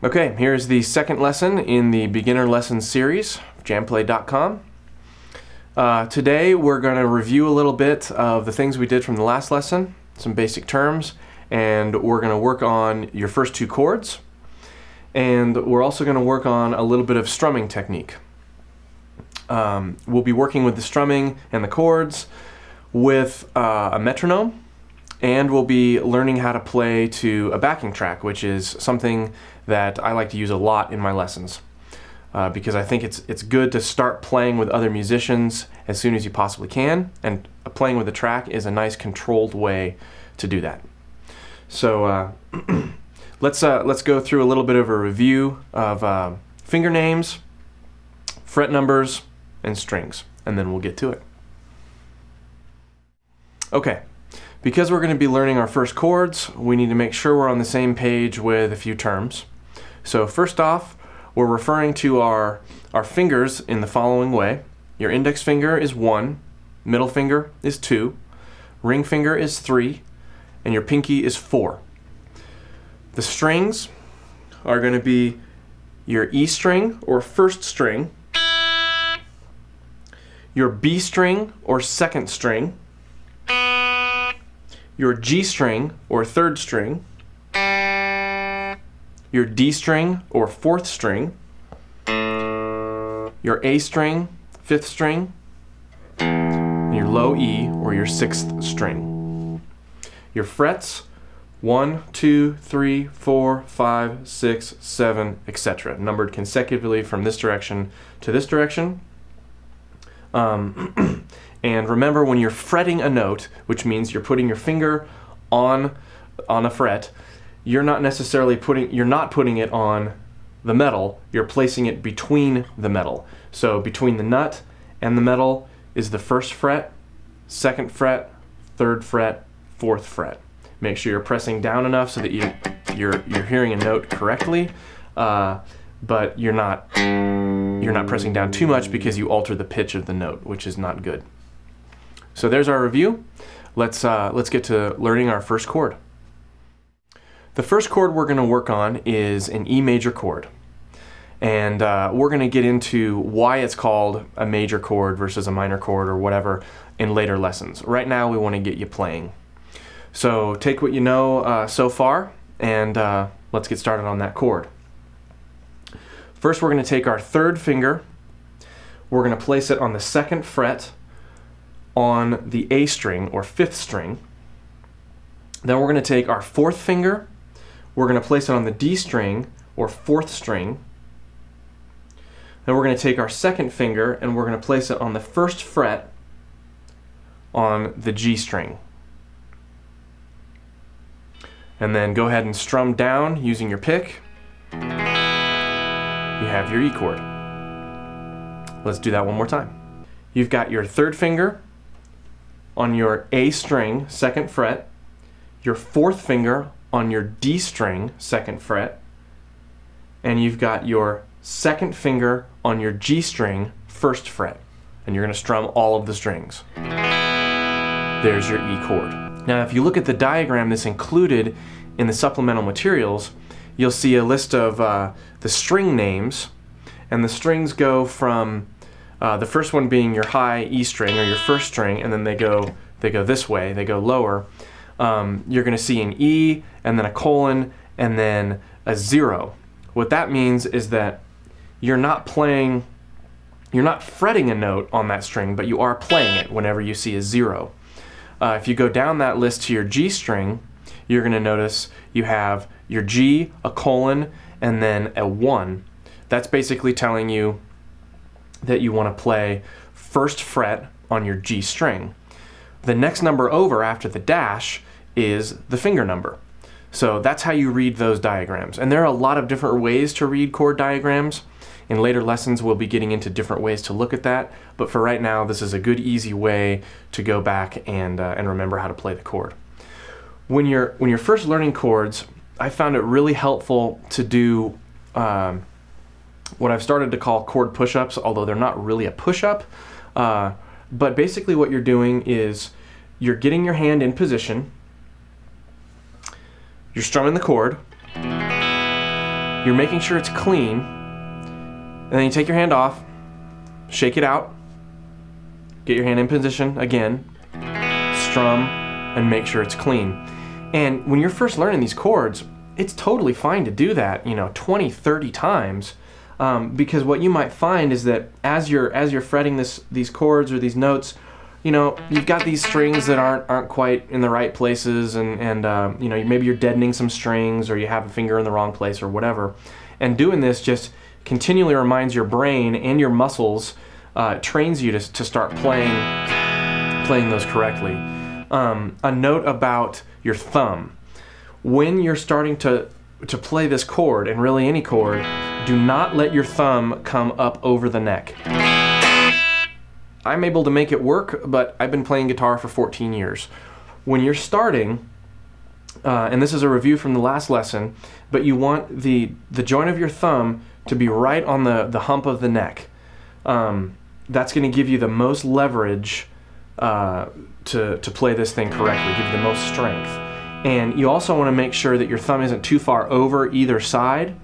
Okay, here's the second lesson in the beginner lesson series, JamPlay.com. Today we're going to review a little bit of the things we did from the last lesson, some basic terms, and we're going to work on your first two chords. And we're also going to work on a little bit of strumming technique. We'll be working with the strumming and the chords with a metronome, and we'll be learning how to play to a backing track, which is something that I like to use a lot in my lessons because I think it's good to start playing with other musicians as soon as you possibly can, and playing with a track is a nice controlled way to do that. So let's go through a little bit of a review of finger names, fret numbers, and strings, and then we'll get to it. Okay, because we're going to be learning our first chords, we need to make sure we're on the same page with a few terms. So first off, we're referring to our fingers in the following way. Your index finger is 1, middle finger is 2, ring finger is 3, and your pinky is 4. The strings are going to be your E string or first string, your B string or second string, your G string or third string, your D string or fourth string, your A string, fifth string, and your low E or your sixth string. Your frets, 1, 2, 3, 4, 5, 6, 7, etc. numbered consecutively from this direction to this direction. And remember, when you're fretting a note, which means you're putting your finger on a fret, you're not putting it on the metal, you're placing it between the metal. So between the nut and the metal is the first fret, second fret, third fret, fourth fret. Make sure you're pressing down enough so that you're hearing a note correctly, but you're not pressing down too much because you alter the pitch of the note, which is not good. So there's our review. Let's get to learning our first chord. The first chord we're going to work on is an E major chord, and we're going to get into why it's called a major chord versus a minor chord or whatever in later lessons. Right now we want to get you playing. So take what you know so far, and let's get started on that chord. First, we're going to take our third finger, we're going to place it on the second fret on the A string or fifth string. Then we're going to take our fourth finger, we're going to place it on the D string or fourth string. Then we're going to take our second finger and we're going to place it on the first fret on the G string. And then go ahead and strum down using your pick. You have your E chord. Let's do that one more time. You've got your third finger on your A string, second fret, your fourth finger on your D string, second fret, and you've got your second finger on your G string, first fret, and you're going to strum all of the strings. There's your E chord. Now if you look at the diagram that's included in the supplemental materials, you'll see a list of the string names, and the strings go from the first one being your high E string or your first string, and then they go this way, they go lower. You're going to see an E and then a colon and then a 0. What that means is that you're not fretting a note on that string, but you are playing it whenever you see a 0. If you go down that list to your G string, you're going to notice you have your G, a colon, and then a 1. That's basically telling you that you want to play first fret on your G string. The next number over after the dash is the finger number. So that's how you read those diagrams. And there are a lot of different ways to read chord diagrams. In later lessons we'll be getting into different ways to look at that, but for right now this is a good easy way to go back and remember how to play the chord. When you're first learning chords, I found it really helpful to do what I've started to call chord push-ups, although they're not really a push-up. But basically what you're doing is you're getting your hand in position, you're strumming the chord, you're making sure it's clean, and then you take your hand off, shake it out, get your hand in position again, strum, and make sure it's clean. And when you're first learning these chords, it's totally fine to do that, 20, 30 times, because what you might find is that as you're fretting these chords or these notes, you've got these strings that aren't quite in the right places, and maybe you're deadening some strings, or you have a finger in the wrong place, or whatever. And doing this just continually reminds your brain and your muscles, trains you to start playing those correctly. A note about your thumb: when you're starting to play this chord, and really any chord, do not let your thumb come up over the neck. I'm able to make it work, but I've been playing guitar for 14 years. When you're starting, and this is a review from the last lesson, but you want the joint of your thumb to be right on the hump of the neck. That's going to give you the most leverage to play this thing correctly, give you the most strength. And you also want to make sure that your thumb isn't too far over either side.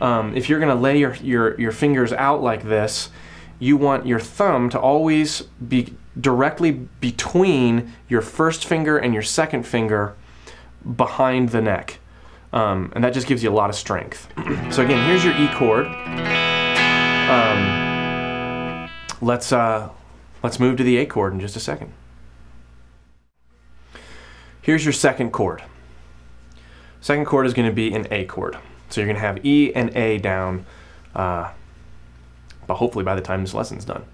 If you're going to lay your fingers out like this, you want your thumb to always be directly between your first finger and your second finger behind the neck. And that just gives you a lot of strength. So again, here's your E chord. Let's move to the A chord in just a second. Here's your second chord. Second chord is going to be an A chord. So you're going to have E and A down, but hopefully by the time this lesson's done.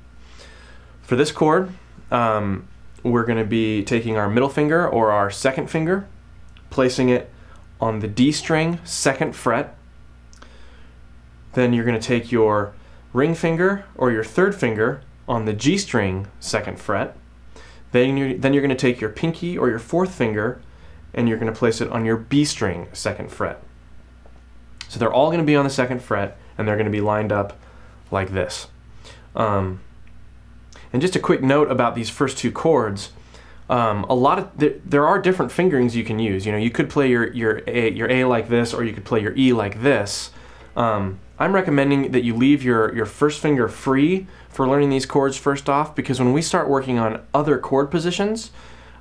For this chord, we're going to be taking our middle finger or our second finger, placing it on the D string, 2nd fret. Then you're going to take your ring finger or your 3rd finger on the G string, 2nd fret. Then you're going to take your pinky or your 4th finger and you're going to place it on your B string, 2nd fret. So they're all going to be on the 2nd fret, and they're going to be lined up like this. And just a quick note about these first two chords. There are different fingerings you can use. You could play your A like this, or you could play your E like this. I'm recommending that you leave your first finger free for learning these chords first off, because when we start working on other chord positions,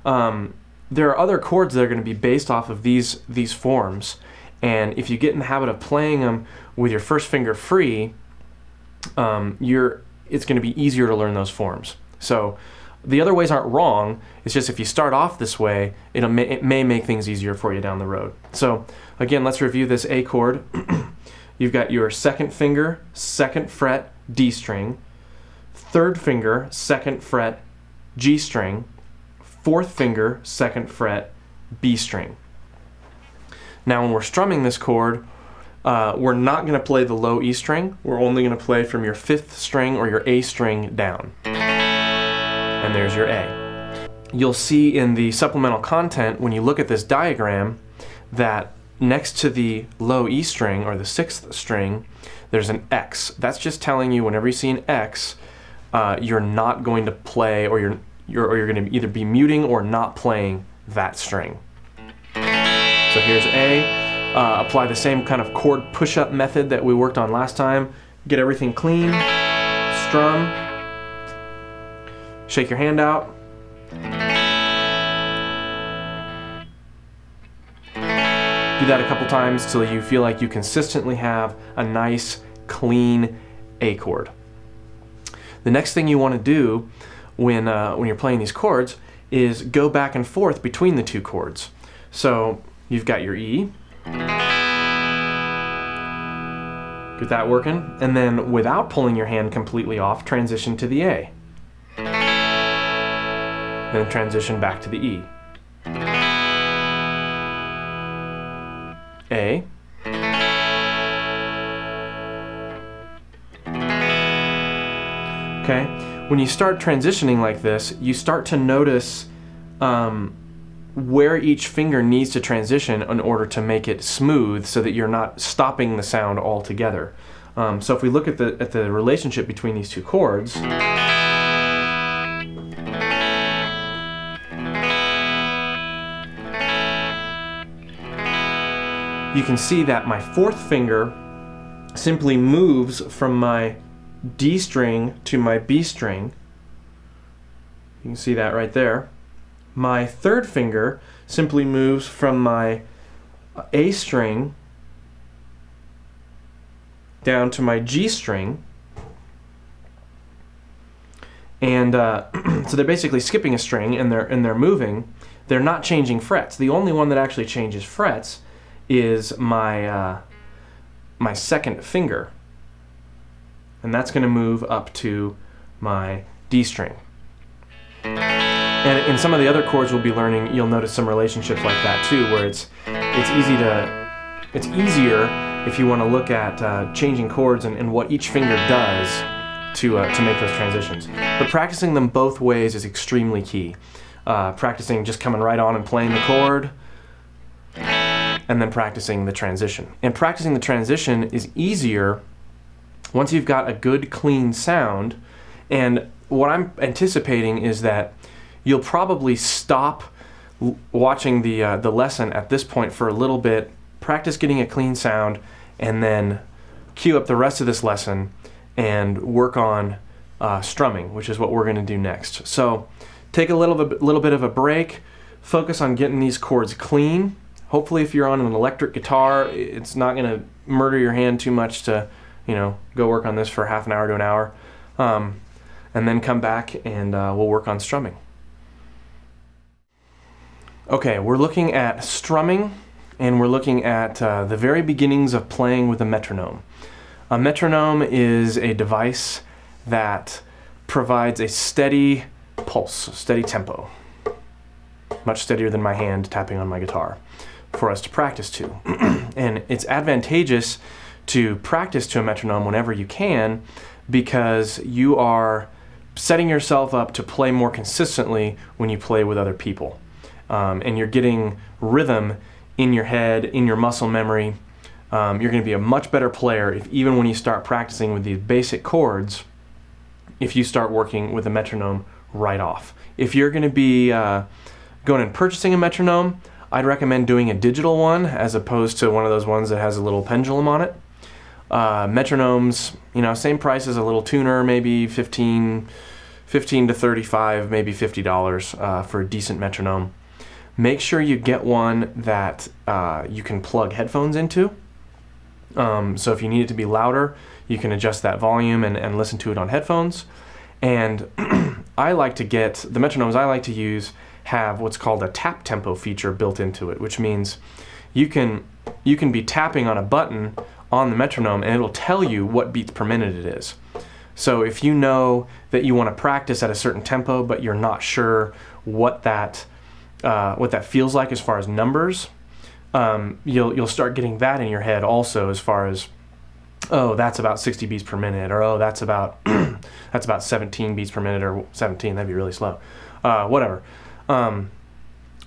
there are other chords that are going to be based off of these forms. And if you get in the habit of playing them with your first finger free, it's going to be easier to learn those forms. So the other ways aren't wrong. It's just if you start off this way, it may make things easier for you down the road. So again, let's review this A chord. You've got your 2nd finger, 2nd fret, D string, 3rd finger, 2nd fret, G string, 4th finger, 2nd fret, B string. Now when we're strumming this chord, we're not going to play the low E string. We're only going to play from your 5th string or your A string down. And there's your A. You'll see in the supplemental content, when you look at this diagram, that next to the low E string or the 6th string, there's an X. That's just telling you whenever you see an X, you're not going to play, or you're going to either be muting or not playing that string. So here's A. Apply the same kind of chord push-up method that we worked on last time. Get everything clean, strum, shake your hand out. Do that a couple times till you feel like you consistently have a nice, clean A chord. The next thing you want to do when you're playing these chords is go back and forth between the two chords. So you've got your E. Get that working. And then without pulling your hand completely off, transition to the A. Then transition back to the E. A. Okay, when you start transitioning like this, you start to notice where each finger needs to transition in order to make it smooth, so that you're not stopping the sound altogether. So if we look at the relationship between these two chords, you can see that my 4th finger simply moves from my D string to my B string. You can see that right there. My third finger simply moves from my A string down to my G string. And so they're basically skipping a string, and they're moving. They're not changing frets. The only one that actually changes frets is my my second finger, and that's going to move up to my D string. And in some of the other chords we'll be learning, you'll notice some relationships like that too, where it's easier if you want to look at changing chords and what each finger does to make those transitions. But practicing them both ways is extremely key. Practicing just coming right on and playing the chord, and then practicing the transition. And practicing the transition is easier once you've got a good clean sound. And what I'm anticipating is that you'll probably stop watching the lesson at this point for a little bit, practice getting a clean sound, and then cue up the rest of this lesson and work on strumming, which is what we're going to do next. So take a little bit of a break, focus on getting these chords clean. Hopefully if you're on an electric guitar, it's not going to murder your hand too much to, you know, go work on this for half an hour to an hour. And then come back and we'll work on strumming. Okay, we're looking at strumming, and we're looking at the very beginnings of playing with a metronome. A metronome is a device that provides a steady pulse, steady tempo, much steadier than my hand tapping on my guitar, for us to practice to. And it's advantageous to practice to a metronome whenever you can, because you are setting yourself up to play more consistently when you play with other people. And you're getting rhythm in your head, in your muscle memory. You're going to be a much better player if, even when you start practicing with these basic chords, if you start working with a metronome right off. If you're going to be going and purchasing a metronome, I'd recommend doing a digital one as opposed to one of those ones that has a little pendulum on it. Metronomes, you know, same price as a little tuner, maybe $15 to $35, maybe $50 for a decent metronome. Make sure you get one that you can plug headphones into. So if you need it to be louder, you can adjust that volume and listen to it on headphones. And I like to get, the metronomes I like to use have what's called a tap tempo feature built into it, which means you can be tapping on a button on the metronome and it'll tell you what beats per minute it is. So if you know that you want to practice at a certain tempo but you're not sure what that feels like as far as numbers, you'll start getting that in your head also, as far as, oh, that's about 60 beats per minute, or oh, that's about 17 beats per minute, or 17, that'd be really slow, whatever.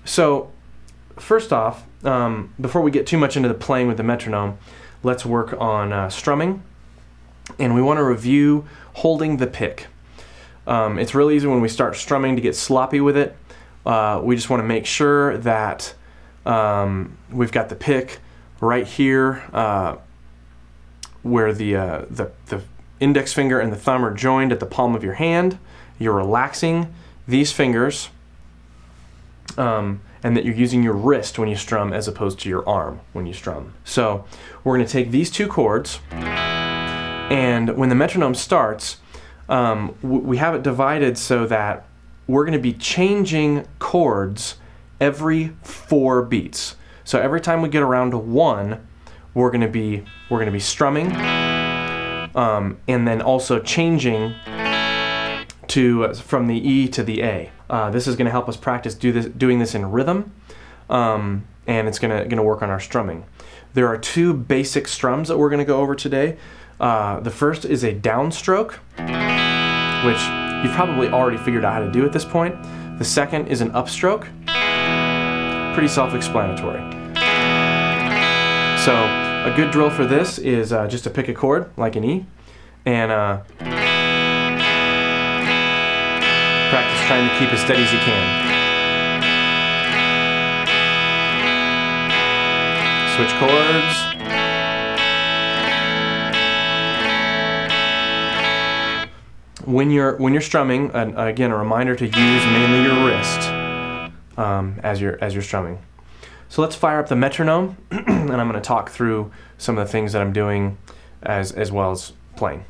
So first off, before we get too much into the playing with the metronome, let's work on strumming, and we want to review holding the pick. It's really easy when we start strumming to get sloppy with it. We just want to make sure that we've got the pick right here where the index finger and the thumb are joined at the palm of your hand. You're relaxing these fingers, and that you're using your wrist when you strum as opposed to your arm when you strum. So we're going to take these two chords, and when the metronome starts, we have it divided so that we're going to be changing chords every 4 beats. So every time we get around to 1, we're going to be strumming, and then also changing from the E to the A. This is going to help us practice doing this in rhythm, and it's going to work on our strumming. There are 2 basic strums that we're going to go over today. The first is a downstroke, which you've probably already figured out how to do at this point. The second is an upstroke. Pretty self-explanatory. So a good drill for this is just to pick a chord, like an E, and practice trying to keep as steady as you can. Switch chords. when you're strumming, again, a reminder to use mainly your wrist as you're strumming. So let's fire up the metronome, and I'm going to talk through some of the things that I'm doing as well as playing.